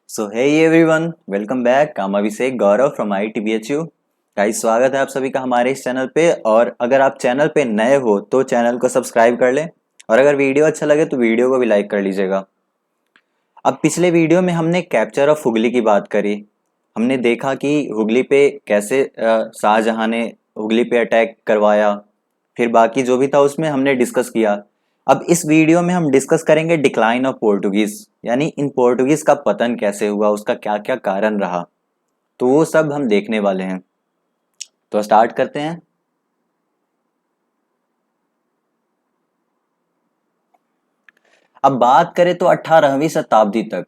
So hey everyone, welcome back. I'm Abhishek Gaurav from ITBHU। Guys, स्वागत है आप सभी का हमारे इस चैनल पे। और अगर आप चैनल पे नए हो तो चैनल को सब्सक्राइब कर लें, और अगर वीडियो अच्छा लगे तो वीडियो को भी लाइक कर लीजिएगा। अब पिछले वीडियो में हमने कैप्चर ऑफ हुगली की बात करी। हमने देखा कि हुगली पे कैसे शाहजहां ने हुगली पे अटैक करवाया, फिर बाकी जो भी था उसमें हमने डिस्कस किया। अब इस वीडियो में हम डिस्कस करेंगे डिक्लाइन ऑफ पोर्टुगीज, यानी इन पोर्टुगीज का पतन कैसे हुआ, उसका क्या क्या कारण रहा। तो वो सब हम देखने वाले हैं। तो स्टार्ट करते हैं। अब बात करें तो 18वीं शताब्दी तक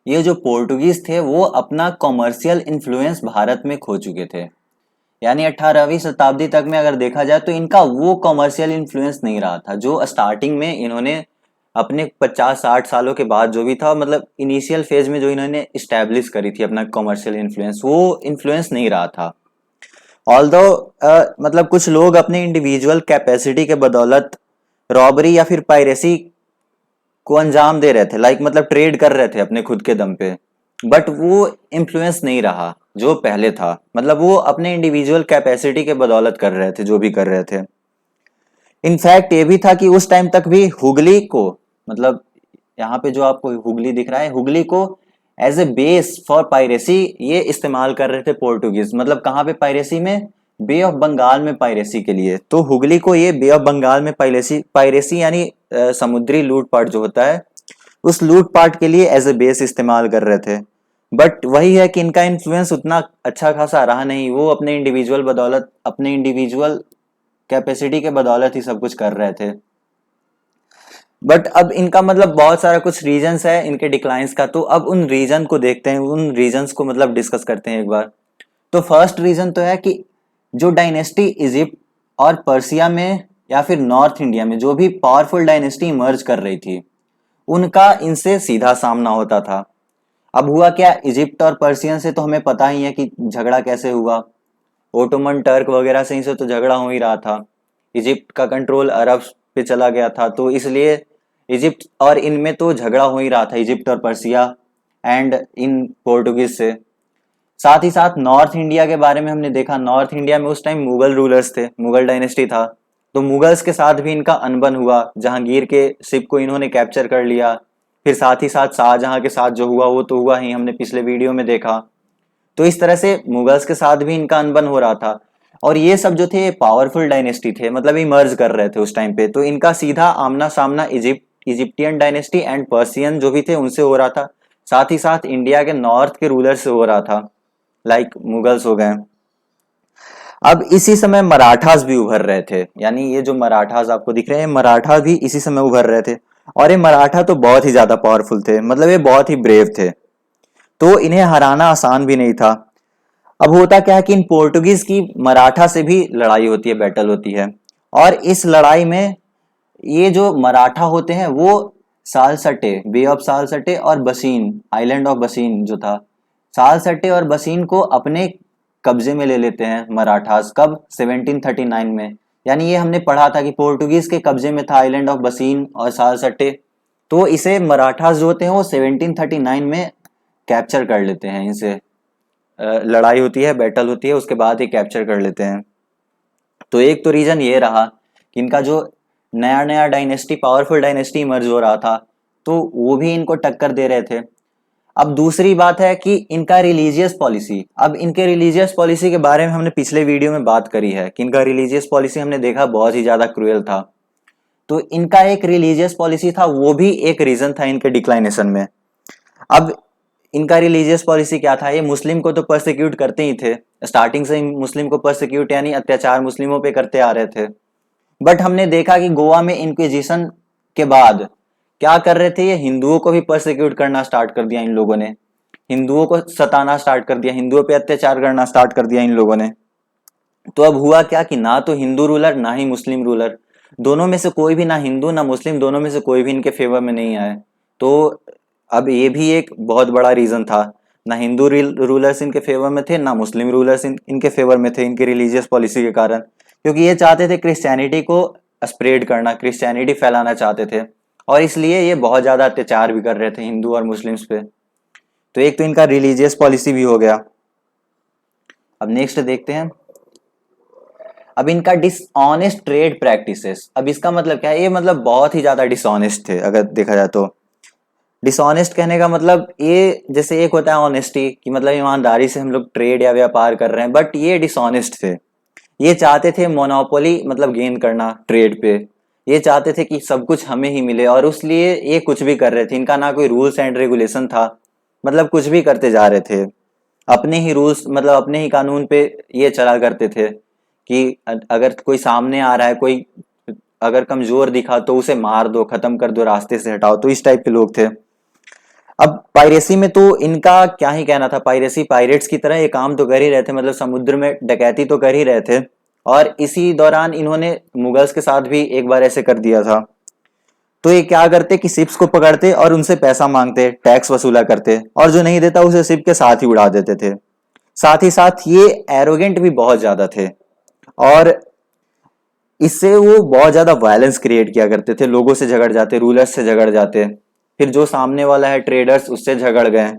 ये जो पोर्टुगीज थे वो अपना कॉमर्शियल इन्फ्लुएंस भारत में खो चुके थे। यानी 18वीं शताब्दी तक में अगर देखा जाए तो इनका वो कॉमर्शियल इन्फ्लुएंस नहीं रहा था जो स्टार्टिंग में इन्होंने अपने 50-60 सालों के बाद जो भी था, मतलब इनिशियल फेज में जो इन्होंने इस्टेब्लिश करी थी अपना कॉमर्शियल इन्फ्लुएंस, वो इन्फ्लुएंस नहीं रहा था। ऑल्दो मतलब कुछ लोग अपने इंडिविजुअल कैपेसिटी के बदौलत रॉबरी या फिर पायरेसी को अंजाम दे रहे थे, लाइक मतलब ट्रेड कर रहे थे अपने खुद के दम पे। बट वो इन्फ्लुएंस नहीं रहा जो पहले था, मतलब वो अपने इंडिविजुअल कैपेसिटी के बदौलत कर रहे थे जो भी कर रहे थे। इनफैक्ट ये भी था कि उस टाइम तक भी हुगली को, मतलब यहाँ पे जो आपको हुगली दिख रहा है, हुगली को as a base for piracy ये इस्तेमाल कर रहे थे पोर्टुगीज। मतलब कहाँ पे पायरेसी में? बे ऑफ बंगाल में पायरेसी के लिए। तो हुगली को ये बे ऑफ बंगाल में पायरेसी पायरेसी यानी समुद्री लूटपाट जो होता है, उस लूटपाट के लिए एज ए बेस इस्तेमाल कर रहे थे। बट वही है कि इनका इन्फ्लुएंस उतना अच्छा खासा रहा नहीं। वो अपने इंडिविजुअल बदौलत, अपने इंडिविजुअल कैपेसिटी के बदौलत ही सब कुछ कर रहे थे। बट अब इनका मतलब बहुत सारा कुछ रीजंस है इनके डिक्लाइंस का। तो अब उन रीजन को देखते हैं, उन रीजंस को मतलब डिस्कस करते हैं एक बार। तो फर्स्ट रीजन तो है कि जो डायनेस्टी इजिप्ट और पर्सिया में या फिर नॉर्थ इंडिया में जो भी पावरफुल डायनेस्टी इमर्ज कर रही थी, उनका इनसे सीधा सामना होता था। अब हुआ क्या, इजिप्ट और पर्सियन से तो हमें पता ही है कि झगड़ा कैसे हुआ। ओटोमन टर्क वगैरह से इनसे तो झगड़ा हो ही रहा था। इजिप्ट का कंट्रोल अरब पे चला गया था, तो इसलिए इजिप्ट और इनमें तो झगड़ा हो ही रहा था, इजिप्ट और पर्सिया एंड इन पोर्टुगीज से। साथ ही साथ नॉर्थ इंडिया के बारे में हमने देखा, नॉर्थ इंडिया में उस टाइम मुगल रूलर्स थे, मुगल डायनेस्टी था। तो मुगल्स के साथ भी इनका अनबन हुआ, जहांगीर के शिप को इन्होंने कैप्चर कर लिया। फिर साथ ही साथ शाहजहां के साथ जो हुआ वो तो हुआ ही, हमने पिछले वीडियो में देखा। तो इस तरह से मुगल्स के साथ भी इनका अनबन हो रहा था। और ये सब जो थे पावरफुल डायनेस्टी थे, मतलब इमर्ज कर रहे थे उस टाइम पे। तो इनका सीधा आमना सामना इजिप्टियन डायनेस्टी एंड पर्सियन जो भी थे उनसे हो रहा था। साथ ही साथ इंडिया के नॉर्थ के रूलर से हो रहा था, लाइक मुगल्स हो गए। अब इसी समय मराठास भी उभर रहे थे, यानी ये जो मराठास आपको दिख रहे हैं, मराठा भी इसी समय उभर रहे थे। और ये मराठा तो बहुत ही ज्यादा पावरफुल थे, मतलब ये बहुत ही ब्रेव थे। तो इन्हें हराना आसान भी नहीं था। अब होता क्या है कि इन पोर्टुगीज की मराठा से भी लड़ाई होती है, बैटल होती है। और इस लड़ाई में ये जो मराठा होते हैं वो सालसटे, बे ऑफ सालसटे और बसीन, आइलैंड ऑफ बसीन जो था, सालसटे और बसीन को अपने कब्जे में ले लेते हैं मराठास। कब? 1739 में। यानी ये हमने पढ़ा था कि पोर्टुगीज के कब्जे में था आइलैंड ऑफ बसीन और सालसटे। तो इसे मराठास जो होते हैं वो 1739 में कैप्चर कर लेते हैं इनसे। लड़ाई होती है, बैटल होती है, उसके बाद ये कैप्चर कर लेते हैं। तो एक तो रीजन ये रहा कि इनका जो नया नया डायनेस्टी, पावरफुल डायनेस्टी इमर्ज हो रहा था, तो वो भी इनको टक्कर दे रहे थे। अब दूसरी बात है कि इनका रिलीजियस पॉलिसी। अब इनके रिलीजियस पॉलिसी के बारे में हमने पिछले वीडियो में बात करी है कि इनका रिलीजियस पॉलिसी हमने देखा बहुत ही ज्यादा क्रूएल था। तो इनका एक रिलीजियस पॉलिसी था, वो भी एक रीजन था इनके डिक्लाइनेशन में। अब इनका रिलीजियस पॉलिसी क्या था? ये मुस्लिम को तो परसिक्यूट करते ही थे, स्टार्टिंग से ही मुस्लिम को परसिक्यूट यानी अत्याचार मुस्लिमों पे करते आ रहे थे। बट हमने देखा कि गोवा में इंक्विजिशन के बाद क्या कर रहे थे, ये हिंदुओं को भी परसिक्यूट करना स्टार्ट कर दिया इन लोगों ने। हिंदुओं को सताना स्टार्ट कर दिया, हिंदुओं पे अत्याचार करना स्टार्ट कर दिया इन लोगों ने। तो अब हुआ क्या कि ना तो हिंदू रूलर ना ही मुस्लिम रूलर, दोनों में से कोई भी, ना हिंदू ना मुस्लिम, दोनों में से कोई भी इनके फेवर में नहीं आए। तो अब ये भी एक बहुत बड़ा रीजन था, ना हिंदू रूलर्स इनके फेवर में थे, ना मुस्लिम रूलर्स इनके फेवर में थे इनकी रिलीजियस पॉलिसी के कारण। क्योंकि ये चाहते थे क्रिश्चियनिटी को स्प्रेड करना, क्रिश्चियनिटी फैलाना चाहते थे, और इसलिए ये बहुत ज्यादा अत्याचार भी कर रहे थे हिंदू और मुस्लिम्स पे। तो एक तो इनका रिलीजियस पॉलिसी भी हो गया। अब नेक्स्ट देखते हैं, अब इनका डिसऑनेस्ट ट्रेड प्रैक्टिसेस। अब इसका मतलब क्या है, ये मतलब बहुत ही ज्यादा डिसऑनेस्ट थे अगर देखा जाए तो। डिसऑनेस्ट कहने का मतलब ये, जैसे एक होता है ऑनेस्टी कि मतलब ईमानदारी से हम लोग ट्रेड या व्यापार कर रहे हैं, बट ये डिसऑनेस्ट थे। ये चाहते थे मोनोपोली मतलब गेन करना ट्रेड पे। ये चाहते थे कि सब कुछ हमें ही मिले, और उसलिए ये कुछ भी कर रहे थे। इनका ना कोई रूल्स एंड रेगुलेशन था, मतलब कुछ भी करते जा रहे थे, अपने ही रूल्स मतलब अपने ही कानून पे ये चला करते थे कि अगर कोई सामने आ रहा है, कोई अगर कमजोर दिखा तो उसे मार दो, खत्म कर दो, रास्ते से हटाओ। तो इस टाइप के लोग थे। अब पायरेसी में तो इनका क्या ही कहना था। पायरेसी पायरेट्स की तरह ये काम तो कर ही रहे थे, मतलब समुद्र में डकैती तो कर ही रहे थे। और इसी दौरान इन्होंने मुगल्स के साथ भी एक बार ऐसे कर दिया था। तो ये क्या करते कि शिप्स को पकड़ते और उनसे पैसा मांगते, टैक्स वसूला करते, और जो नहीं देता उसे शिप के साथ ही उड़ा देते थे। साथ ही साथ ये एरोगेंट भी बहुत ज्यादा थे, और इससे वो बहुत ज्यादा वायलेंस क्रिएट किया करते थे। लोगों से झगड़ जाते, रूलर्स से झगड़ जाते, फिर जो सामने वाला है ट्रेडर्स उससे झगड़ गए।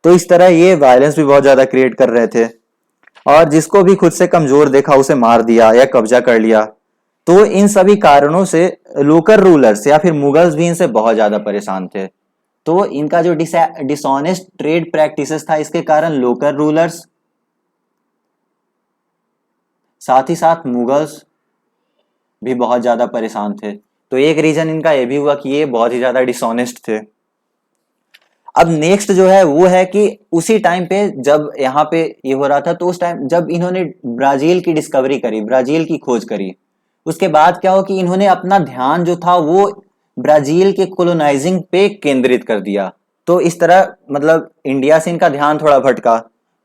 तो इस तरह ये वायलेंस भी बहुत ज्यादा क्रिएट कर रहे थे, और जिसको भी खुद से कमजोर देखा उसे मार दिया या कब्जा कर लिया। तो इन सभी कारणों से लोकल रूलर्स या फिर मुगल्स भी इनसे बहुत ज्यादा परेशान थे। तो इनका जो डिसऑनेस्ट ट्रेड प्रैक्टिसेस था, इसके कारण लोकल रूलर्स साथ ही साथ मुगल्स भी बहुत ज्यादा परेशान थे। तो एक रीजन इनका ये भी हुआ कि ये बहुत ही ज्यादा डिसऑनेस्ट थे। अब नेक्स्ट जो है वो है कि उसी टाइम पे जब यहाँ पे ये हो रहा था, तो उस टाइम जब इन्होंने ब्राजील की डिस्कवरी करी, ब्राजील की खोज करी, उसके बाद क्या हो कि इन्होंने अपना ध्यान जो था वो ब्राजील के कोलोनाइजिंग पे केंद्रित कर दिया। तो इस तरह मतलब इंडिया से इनका ध्यान थोड़ा भटका।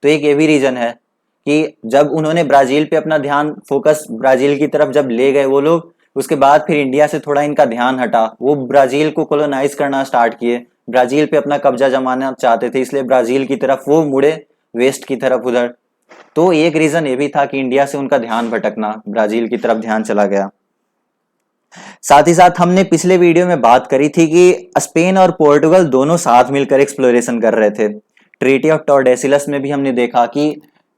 तो एक ये भी रीजन है कि जब उन्होंने ब्राजील पे अपना ध्यान फोकस ब्राजील की तरफ जब ले गए वो लोग, उसके बाद फिर इंडिया से थोड़ा इनका ध्यान हटा, वो ब्राजील को कोलोनाइज करना स्टार्ट किए, ब्राजील पे अपना कब्जा जमाना चाहते थे, इसलिए ब्राजील की तरफ वो मुड़े, वेस्ट की तरफ उधर। तो एक रीजन ये भी था कि इंडिया से उनका ध्यान भटकना, ब्राजील की तरफ ध्यान चला गया। साथ ही साथ हमने पिछले वीडियो में बात करी थी कि स्पेन और पोर्टुगल दोनों साथ मिलकर एक्सप्लोरेशन कर रहे थे। ट्रीटी ऑफ टॉर्डेसिलस में भी हमने देखा कि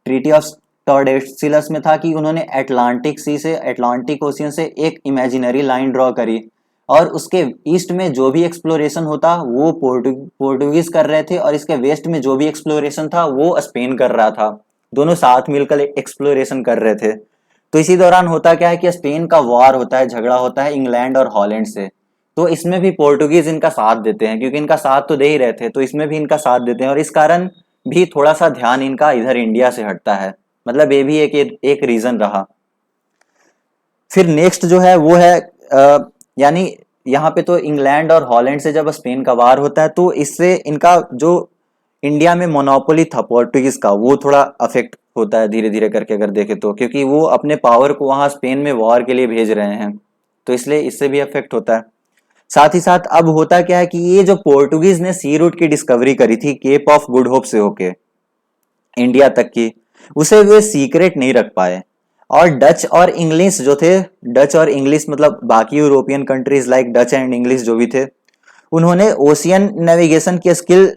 ट्रीटी ऑफ टॉर्डेसिलस में था कि उन्होंने अटलांटिक सी से, अटलांटिक ओशियन से एक इमेजिनरी लाइन ड्रॉ करी, और उसके ईस्ट में जो भी एक्सप्लोरेशन होता वो पोर्टुगीज कर रहे थे, और इसके वेस्ट में जो भी एक्सप्लोरेशन था वो स्पेन कर रहा था। दोनों साथ मिलकर एक्सप्लोरेशन कर रहे थे। तो इसी दौरान होता क्या है कि स्पेन का वॉर होता है, झगड़ा होता है इंग्लैंड और हॉलैंड से। तो इसमें भी पोर्टुगीज इनका साथ देते हैं, क्योंकि इनका साथ तो दे ही रहे थे, तो इसमें भी इनका साथ देते हैं, और इस कारण भी थोड़ा सा ध्यान इनका इधर इंडिया से हटता है। मतलब ये भी एक रीजन रहा। फिर नेक्स्ट जो है वो है यानी यहाँ पे तो इंग्लैंड और हॉलैंड से जब स्पेन का वार होता है, तो इससे इनका जो इंडिया में मोनोपोली था पोर्टुगीज का, वो थोड़ा अफेक्ट होता है धीरे धीरे करके अगर देखें तो, क्योंकि वो अपने पावर को वहां स्पेन में वॉर के लिए भेज रहे हैं। तो इसलिए इससे भी अफेक्ट होता है। साथ ही साथ अब होता क्या है कि ये जो पोर्टुगीज ने सी रूट की डिस्कवरी करी थी केप ऑफ गुड होप से होके इंडिया तक की, उसे वे सीक्रेट नहीं रख पाए। और डच और इंग्लिश जो थे, डच और इंग्लिश मतलब बाकी European countries like Dutch and English जो भी थे, उन्होंने ओशियन नेविगेशन की स्किल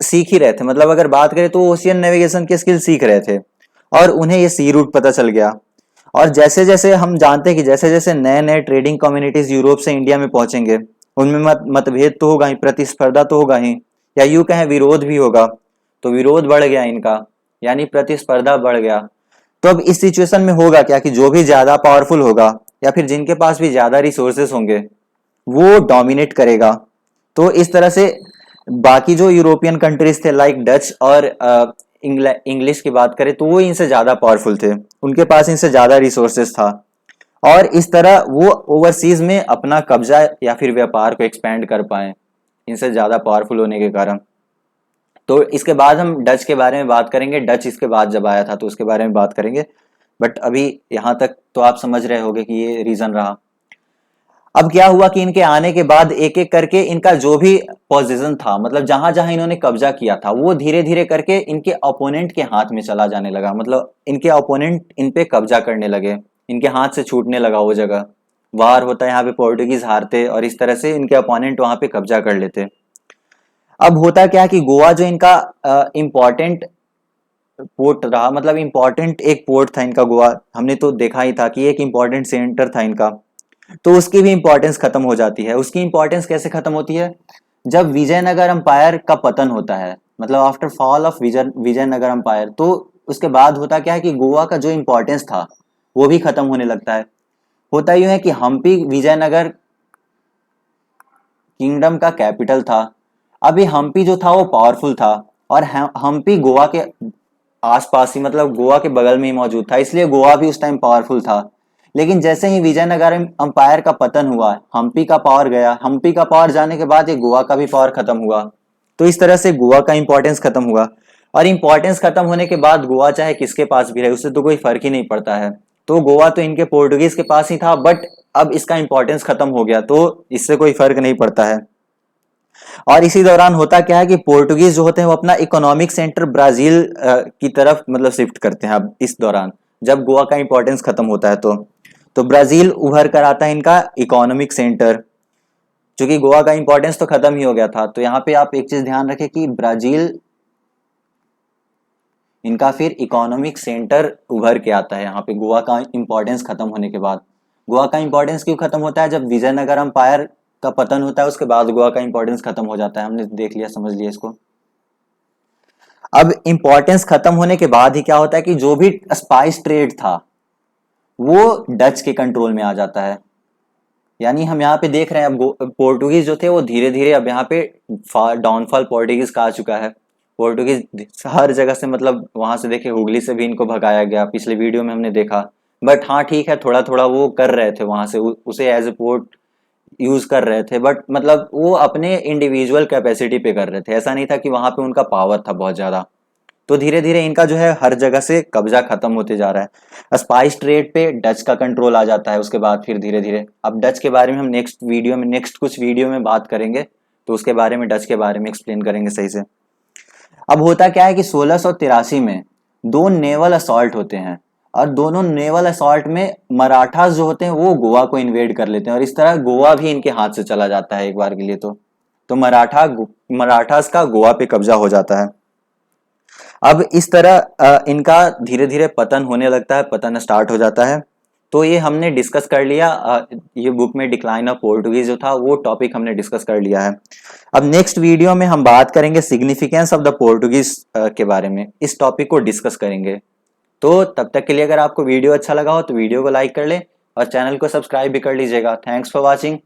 सीख ही रहे थे। मतलब अगर बात करें तो ओशियन नेविगेशन की स्किल सीख रहे थे, और उन्हें ये सी रूट पता चल गया। और जैसे जैसे हम जानते हैं कि जैसे जैसे नए नए ट्रेडिंग कम्युनिटीज यूरोप से इंडिया में पहुंचेंगे, उनमें मतभेद तो होगा ही, प्रतिस्पर्धा तो होगा ही, या यूं कहें विरोध भी होगा। तो विरोध बढ़ गया इनका, यानी प्रतिस्पर्धा बढ़ गया। तो अब इस सिचुएशन में होगा क्या कि जो भी ज्यादा पावरफुल होगा या फिर जिनके पास भी ज्यादा रिसोर्सेस होंगे वो डोमिनेट करेगा। तो इस तरह से बाकी जो यूरोपियन कंट्रीज थे लाइक डच और इंग्लिश की बात करें तो वो इनसे ज्यादा पावरफुल थे, उनके पास इनसे ज्यादा रिसोर्सेस था, और इस तरह वो ओवरसीज में अपना कब्जा या फिर व्यापार को एक्सपेंड कर पाए इनसे ज्यादा पावरफुल होने के कारण। तो इसके बाद हम डच के बारे में बात करेंगे, डच इसके बाद जब आया था तो उसके बारे में बात करेंगे। बट अभी यहाँ तक तो आप समझ रहे होंगे कि ये रीजन रहा। अब क्या हुआ कि इनके आने के बाद एक एक करके इनका जो भी पोजीशन था, मतलब जहां जहां इन्होंने कब्जा किया था, वो धीरे धीरे करके इनके ओपोनेंट के हाथ में चला जाने लगा। मतलब इनके ओपोनेंट इन पे कब्जा करने लगे, इनके हाथ से छूटने लगा वो जगह। वार होता है यहाँ पे, पोर्टुगीज हारते और इस तरह से इनके ओपोनेंट वहां पे कब्जा कर लेते। अब होता क्या है कि गोवा जो इनका इम्पोर्टेंट पोर्ट रहा, मतलब इम्पोर्टेंट एक पोर्ट था इनका गोवा, हमने तो देखा ही था कि एक इम्पोर्टेंट सेंटर था इनका, तो उसकी भी इंपॉर्टेंस खत्म हो जाती है। उसकी इंपॉर्टेंस कैसे खत्म होती है? जब विजयनगर अंपायर का पतन होता है, मतलब after fall of Vijayanagara empire, तो उसके बाद होता क्या है कि गोवा का जो इंपॉर्टेंस था वो भी खत्म होने लगता है। होता यूं है कि हम्पी विजयनगर किंगडम का कैपिटल था। अभी हम्पी जो था वो पावरफुल था, और हम्पी गोवा के आसपास ही, मतलब गोवा के बगल में ही मौजूद था, इसलिए गोवा भी उस टाइम पावरफुल था। लेकिन जैसे ही विजयनगर अंपायर का पतन हुआ, हम्पी का पावर गया, हम्पी का पावर जाने के बाद ये गोवा का भी पावर खत्म हुआ। तो इस तरह से गोवा का इंपॉर्टेंस खत्म हुआ, और इंपॉर्टेंस खत्म होने के बाद गोवा चाहे किसके पास भी रहे उससे तो कोई फर्क ही नहीं पड़ता है। तो गोवा तो इनके पोर्टुगीज के पास ही था, बट अब इसका इंपॉर्टेंस खत्म हो गया, तो इससे कोई फर्क नहीं पड़ता है। और इसी दौरान होता क्या है कि पोर्टुगीज जो होते हैं वो अपना इकोनॉमिक सेंटर ब्राजील की तरफ मतलब शिफ्ट करते हैं। अब इस दौरान जब गोवा का इंपॉर्टेंस खत्म होता है तो ब्राजील उभर कर आता है इनका इकोनॉमिक सेंटर। क्योंकि गोवा का इंपॉर्टेंस तो खत्म ही हो गया था, तो यहाँ पे आप एक चीज ध्यान रखें कि ब्राजील इनका फिर इकोनॉमिक सेंटर उभर के आता है यहाँ पे गोवा का इंपॉर्टेंस खत्म होने के बाद। गोवा का इंपॉर्टेंस क्यों खत्म होता है? जब विजयनगर अंपायर का पतन होता है उसके बाद गोवा का इंपॉर्टेंस खत्म हो जाता है। हमने देख लिया, समझ लिया इसको। अब इंपॉर्टेंस खत्म होने के बाद ही क्या होता है कि जो भी स्पाइस ट्रेड था वो डच के कंट्रोल में आ जाता है। यानी हम यहाँ पे देख रहे हैं अब पोर्टुगीज जो थे वो धीरे धीरे अब यहाँ पे डाउनफॉल पोर्टुगीज का आ चुका है। पोर्टुगीज हर जगह से, मतलब वहां से देखे हुगली से भी इनको भगाया गया, पिछले वीडियो में हमने देखा। बट हाँ ठीक है, थोड़ा थोड़ा वो कर रहे थे वहां से, उसे एज ए पोर्ट यूज कर रहे थे, बट मतलब वो अपने इंडिविजुअल कैपेसिटी पे कर रहे थे, ऐसा नहीं था कि वहां पे उनका पावर था बहुत ज्यादा। तो धीरे धीरे इनका जो है हर जगह से कब्जा खत्म होते जा रहा है। स्पाइस ट्रेड पे डच का कंट्रोल आ जाता है उसके बाद फिर धीरे धीरे। अब डच के बारे में हम नेक्स्ट कुछ वीडियो में बात करेंगे, तो उसके बारे में, डच के बारे में एक्सप्लेन करेंगे सही से। अब होता क्या है कि 1683 में दो नेवल असॉल्ट होते हैं, और दोनों नेवल असॉल्ट में मराठास जो होते हैं वो गोवा को इन्वेड कर लेते हैं, और इस तरह गोवा भी इनके हाथ से चला जाता है एक बार के लिए। तो मराठास का गोवा पे कब्जा हो जाता है। अब इस तरह इनका धीरे धीरे पतन होने लगता है, पतन स्टार्ट हो जाता है। तो ये हमने डिस्कस कर लिया, ये बुक में डिक्लाइन ऑफ पोर्टुगीज जो था वो टॉपिक हमने डिस्कस कर लिया है। अब नेक्स्ट वीडियो में हम बात करेंगे सिग्निफिकेंस ऑफ द पोर्टुगीज के बारे में, इस टॉपिक को डिस्कस करेंगे। तो तब तक के लिए अगर आपको वीडियो अच्छा लगा हो तो वीडियो को लाइक कर ले और चैनल को सब्सक्राइब भी कर लीजिएगा। Thanks for watching.